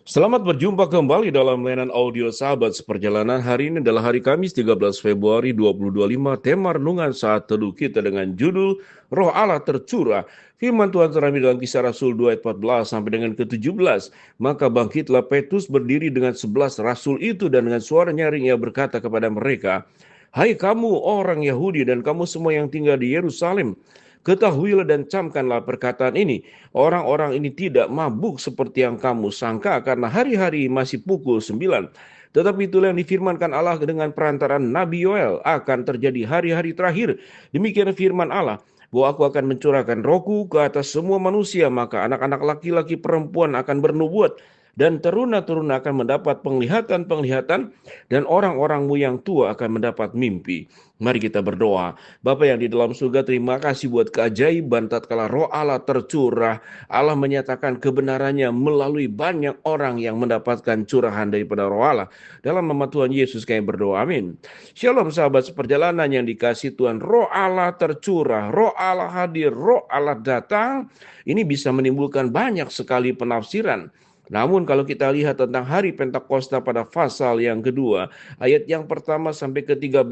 Selamat berjumpa kembali dalam layanan audio Sahabat Seperjalanan. Hari ini adalah hari Kamis 13 Februari 2025. Tema renungan saat teduh kita dengan judul Roh Allah Tercurah. Firman Tuhan terambil dalam Kisah Rasul 2 ayat 14 sampai dengan ke-17. Maka bangkitlah Petrus berdiri dengan 11 rasul itu dan dengan suara nyaring ia berkata kepada mereka, "Hai kamu orang Yahudi dan kamu semua yang tinggal di Yerusalem, ketahuilah dan camkanlah perkataan ini. Orang-orang ini tidak mabuk seperti yang kamu sangka karena hari-hari masih pukul 9. Tetapi itulah yang difirmankan Allah dengan perantaraan Nabi Yoel akan terjadi hari-hari terakhir. Demikian firman Allah, bahwa aku akan mencurahkan rohku ke atas semua manusia, maka anak-anak laki-laki perempuan akan bernubuat dan teruna-teruna akan mendapat penglihatan-penglihatan dan orang-orangmu yang tua akan mendapat mimpi." Mari kita berdoa. Bapa yang di dalam surga, terima kasih buat keajaiban tatkala Roh Allah tercurah. Allah menyatakan kebenarannya melalui banyak orang yang mendapatkan curahan daripada Roh Allah. Dalam nama Tuhan Yesus kami berdoa, amin. Shalom sahabat seperjalanan yang dikasih Tuhan. Roh Allah tercurah, Roh Allah hadir, Roh Allah datang. Ini bisa menimbulkan banyak sekali penafsiran. Namun kalau kita lihat tentang hari Pentakosta pada pasal yang kedua, ayat yang pertama sampai ke-13,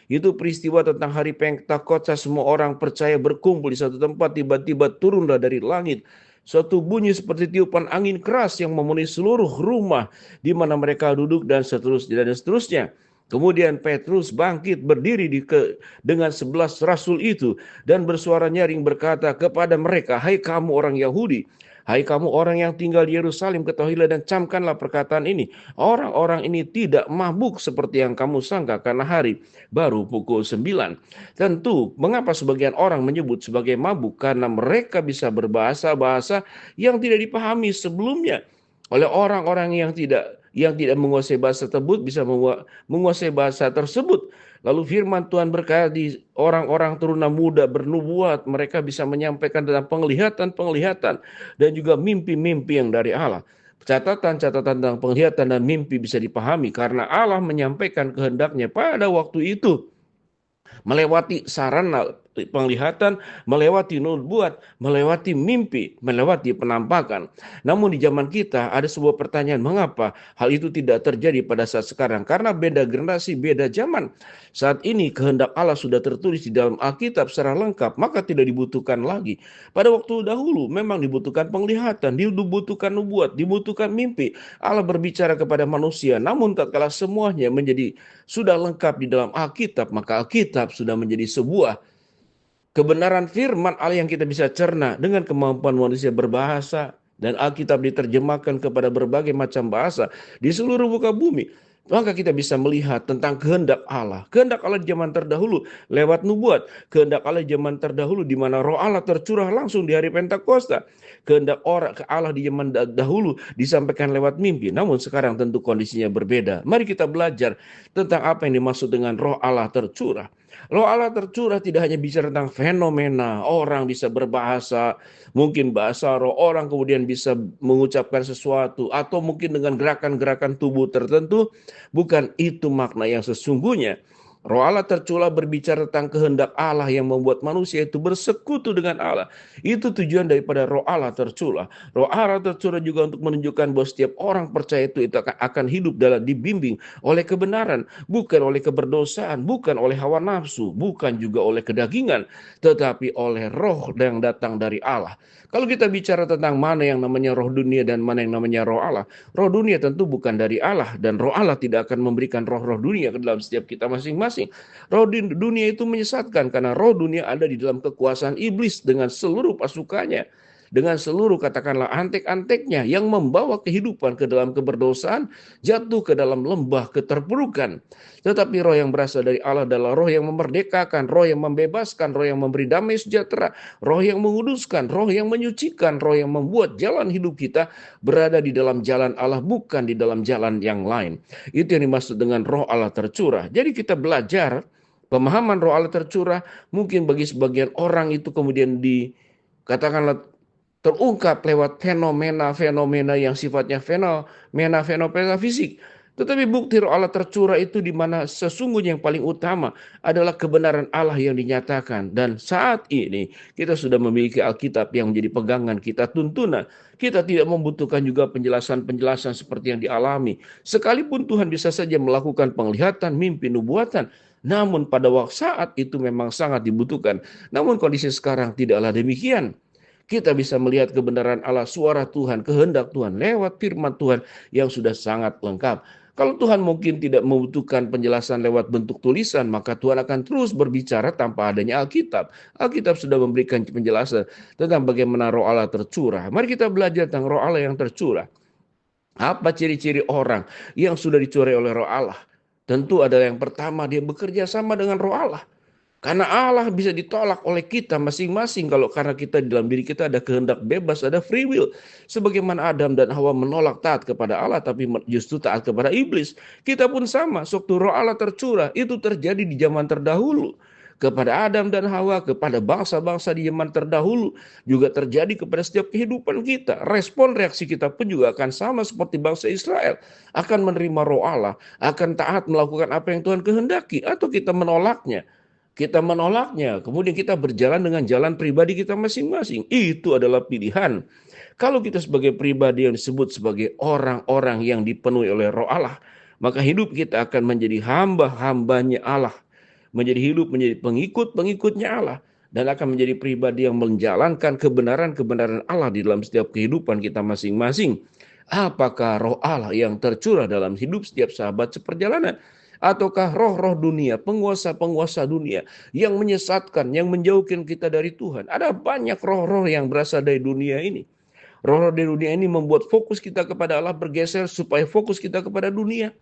itu peristiwa tentang hari Pentakosta, semua orang percaya berkumpul di satu tempat, tiba-tiba turunlah dari langit suatu bunyi seperti tiupan angin keras yang memenuhi seluruh rumah di mana mereka duduk dan seterusnya dan seterusnya. Kemudian Petrus bangkit berdiri dengan 11 rasul itu dan bersuara nyaring berkata kepada mereka, "Hai kamu orang Yahudi, hai kamu orang yang tinggal di Yerusalem, ketahuilah dan camkanlah perkataan ini. Orang-orang ini tidak mabuk seperti yang kamu sangka karena hari baru pukul 9. Tentu, mengapa sebagian orang menyebut sebagai mabuk? Karena mereka bisa berbahasa-bahasa yang tidak dipahami sebelumnya oleh orang-orang yang tidak menguasai bahasa tersebut, bisa menguasai bahasa tersebut. Lalu firman Tuhan berkata, di orang-orang teruna muda bernubuat, mereka bisa menyampaikan tentang penglihatan-penglihatan dan juga mimpi-mimpi yang dari Allah. Catatan-catatan tentang penglihatan dan mimpi bisa dipahami karena Allah menyampaikan kehendaknya pada waktu itu, melewati sarana penglihatan, melewati nubuat, melewati mimpi, melewati penampakan. Namun di zaman kita ada sebuah pertanyaan, mengapa hal itu tidak terjadi pada saat sekarang? Karena beda generasi, beda zaman. Saat ini kehendak Allah sudah tertulis di dalam Alkitab secara lengkap, maka tidak dibutuhkan lagi. Pada waktu dahulu memang dibutuhkan penglihatan, dibutuhkan nubuat, dibutuhkan mimpi. Allah berbicara kepada manusia, namun tatkala semuanya sudah lengkap di dalam Alkitab, maka Alkitab sudah menjadi sebuah kebenaran firman Allah yang kita bisa cerna dengan kemampuan manusia berbahasa, dan Alkitab diterjemahkan kepada berbagai macam bahasa di seluruh muka bumi. Maka kita bisa melihat tentang kehendak Allah. Kehendak Allah di zaman terdahulu lewat nubuat. Kehendak Allah di zaman terdahulu di mana Roh Allah tercurah langsung di hari Pentakosta. Kehendak orang ke Allah di zaman dahulu disampaikan lewat mimpi. Namun sekarang tentu kondisinya berbeda. Mari kita belajar tentang apa yang dimaksud dengan Roh Allah tercurah. Roh Allah tercurah tidak hanya bicara tentang fenomena, orang bisa berbahasa, mungkin bahasa roh, orang kemudian bisa mengucapkan sesuatu, atau mungkin dengan gerakan-gerakan tubuh tertentu. Bukan itu makna yang sesungguhnya. Roh Allah tercurah berbicara tentang kehendak Allah yang membuat manusia itu bersekutu dengan Allah. Itu tujuan daripada Roh Allah tercurah. Roh Allah tercurah juga untuk menunjukkan bahwa setiap orang percaya itu akan hidup dalam dibimbing oleh kebenaran, bukan oleh keberdosaan, bukan oleh hawa nafsu, bukan juga oleh kedagingan, tetapi oleh roh yang datang dari Allah. Kalau kita bicara tentang mana yang namanya roh dunia dan mana yang namanya roh Allah, roh dunia tentu bukan dari Allah, dan roh Allah tidak akan memberikan roh-roh dunia ke dalam setiap kita masing-masing. Roh dunia itu menyesatkan karena roh dunia ada di dalam kekuasaan iblis dengan seluruh pasukannya, dengan seluruh katakanlah antek-anteknya yang membawa kehidupan ke dalam keberdosaan, jatuh ke dalam lembah keterpurukan. Tetapi roh yang berasal dari Allah adalah roh yang memerdekakan, roh yang membebaskan, roh yang memberi damai sejahtera, roh yang menguduskan, roh yang menyucikan, roh yang membuat jalan hidup kita berada di dalam jalan Allah, bukan di dalam jalan yang lain. Itu yang dimaksud dengan roh Allah tercurah. Jadi kita belajar pemahaman roh Allah tercurah, mungkin bagi sebagian orang itu kemudian katakanlah terungkap lewat fenomena-fenomena yang sifatnya fenomena fisik. Tetapi bukti Roh Allah tercurah itu di mana sesungguhnya yang paling utama adalah kebenaran Allah yang dinyatakan. Dan saat ini kita sudah memiliki Alkitab yang menjadi pegangan kita, tuntunan. Kita tidak membutuhkan juga penjelasan-penjelasan seperti yang dialami. Sekalipun Tuhan bisa saja melakukan penglihatan, mimpi, nubuatan. Namun pada waktu saat itu memang sangat dibutuhkan. Namun kondisi sekarang tidaklah demikian. Kita bisa melihat kebenaran Allah, suara Tuhan, kehendak Tuhan lewat firman Tuhan yang sudah sangat lengkap. Kalau Tuhan mungkin tidak membutuhkan penjelasan lewat bentuk tulisan, maka Tuhan akan terus berbicara tanpa adanya Alkitab. Alkitab sudah memberikan penjelasan tentang bagaimana Roh Allah tercurah. Mari kita belajar tentang Roh Allah yang tercurah. Apa ciri-ciri orang yang sudah dicurai oleh Roh Allah? Tentu adalah yang pertama, dia bekerja sama dengan Roh Allah. Karena Allah bisa ditolak oleh kita masing-masing kalau karena kita di dalam diri kita ada kehendak bebas, ada free will. Sebagaimana Adam dan Hawa menolak taat kepada Allah tapi justru taat kepada iblis. Kita pun sama, sewaktu Roh Allah tercurah, itu terjadi di zaman terdahulu. Kepada Adam dan Hawa, kepada bangsa-bangsa di zaman terdahulu, juga terjadi kepada setiap kehidupan kita. Respon reaksi kita pun juga akan sama seperti bangsa Israel. Akan menerima Roh Allah, akan taat melakukan apa yang Tuhan kehendaki, atau kita menolaknya. Kita menolaknya, kemudian kita berjalan dengan jalan pribadi kita masing-masing. Itu adalah pilihan. Kalau kita sebagai pribadi yang disebut sebagai orang-orang yang dipenuhi oleh Roh Allah, maka hidup kita akan menjadi hamba-hambanya Allah. Menjadi hidup, menjadi pengikut-pengikutnya Allah. Dan akan menjadi pribadi yang menjalankan kebenaran-kebenaran Allah di dalam setiap kehidupan kita masing-masing. Apakah Roh Allah yang tercurah dalam hidup setiap sahabat seperjalanan? Ataukah roh-roh dunia, penguasa-penguasa dunia yang menyesatkan, yang menjauhkan kita dari Tuhan? Ada banyak roh-roh yang berasal dari dunia ini. Roh-roh dari dunia ini membuat fokus kita kepada Allah bergeser supaya fokus kita kepada dunia.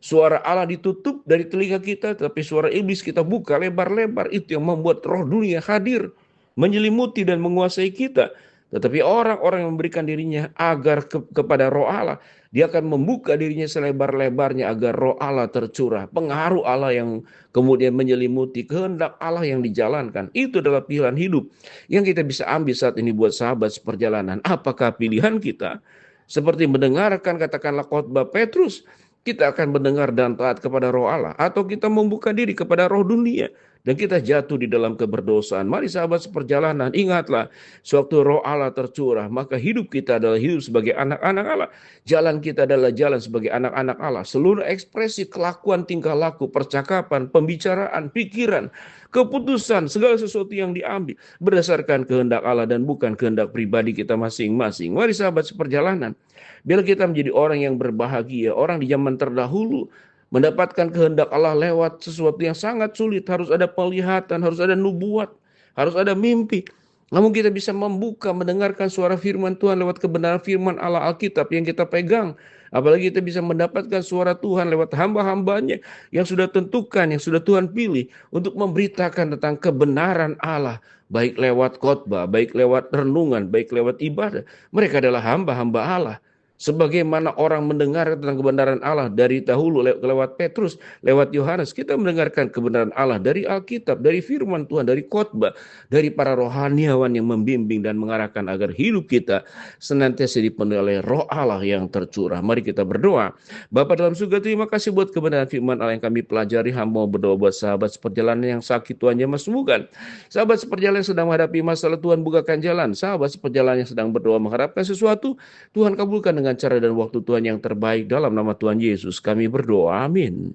Suara Allah ditutup dari telinga kita, tapi suara iblis kita buka lebar-lebar. Itu yang membuat roh dunia hadir, menyelimuti dan menguasai kita. Tetapi orang-orang yang memberikan dirinya agar kepada Roh Allah, dia akan membuka dirinya selebar-lebarnya agar Roh Allah tercurah. Pengaruh Allah yang kemudian menyelimuti, kehendak Allah yang dijalankan. Itu adalah pilihan hidup yang kita bisa ambil saat ini buat sahabat seperjalanan. Apakah pilihan kita seperti mendengarkan katakanlah khotbah Petrus, kita akan mendengar dan taat kepada Roh Allah, atau kita membuka diri kepada roh dunia dan kita jatuh di dalam keberdosaan? Mari sahabat seperjalanan, ingatlah, sewaktu Roh Allah tercurah, maka hidup kita adalah hidup sebagai anak-anak Allah. Jalan kita adalah jalan sebagai anak-anak Allah. Seluruh ekspresi kelakuan, tingkah laku, percakapan, pembicaraan, pikiran, keputusan, segala sesuatu yang diambil berdasarkan kehendak Allah dan bukan kehendak pribadi kita masing-masing. Mari sahabat seperjalanan, biar kita menjadi orang yang berbahagia. Orang di zaman terdahulu mendapatkan kehendak Allah lewat sesuatu yang sangat sulit. Harus ada penglihatan, harus ada nubuat, harus ada mimpi. Namun kita bisa membuka, mendengarkan suara firman Tuhan lewat kebenaran firman Allah Alkitab yang kita pegang. Apalagi kita bisa mendapatkan suara Tuhan lewat hamba-hambanya yang sudah tentukan, yang sudah Tuhan pilih untuk memberitakan tentang kebenaran Allah. Baik lewat khotbah, baik lewat renungan, baik lewat ibadah. Mereka adalah hamba-hamba Allah. Sebagaimana orang mendengar tentang kebenaran Allah dari dahulu lewat Petrus, lewat Yohanes, kita mendengarkan kebenaran Allah dari Alkitab, dari firman Tuhan, dari khotbah, dari para rohaniawan yang membimbing dan mengarahkan agar hidup kita senantiasa dipenuhi oleh Roh Allah yang tercurah. Mari kita berdoa. Bapa dalam surga, terima kasih buat kebenaran firman Allah yang kami pelajari. Hamba berdoa buat sahabat seperjalanan yang sakit, Tuhan jamah sembuhkan. Sahabat seperjalanan yang sedang menghadapi masalah, Tuhan bukakan jalan. Sahabat seperjalanan yang sedang berdoa mengharapkan sesuatu, Tuhan kabulkan dengan cara dan waktu Tuhan yang terbaik. Dalam nama Tuhan Yesus kami berdoa, amin.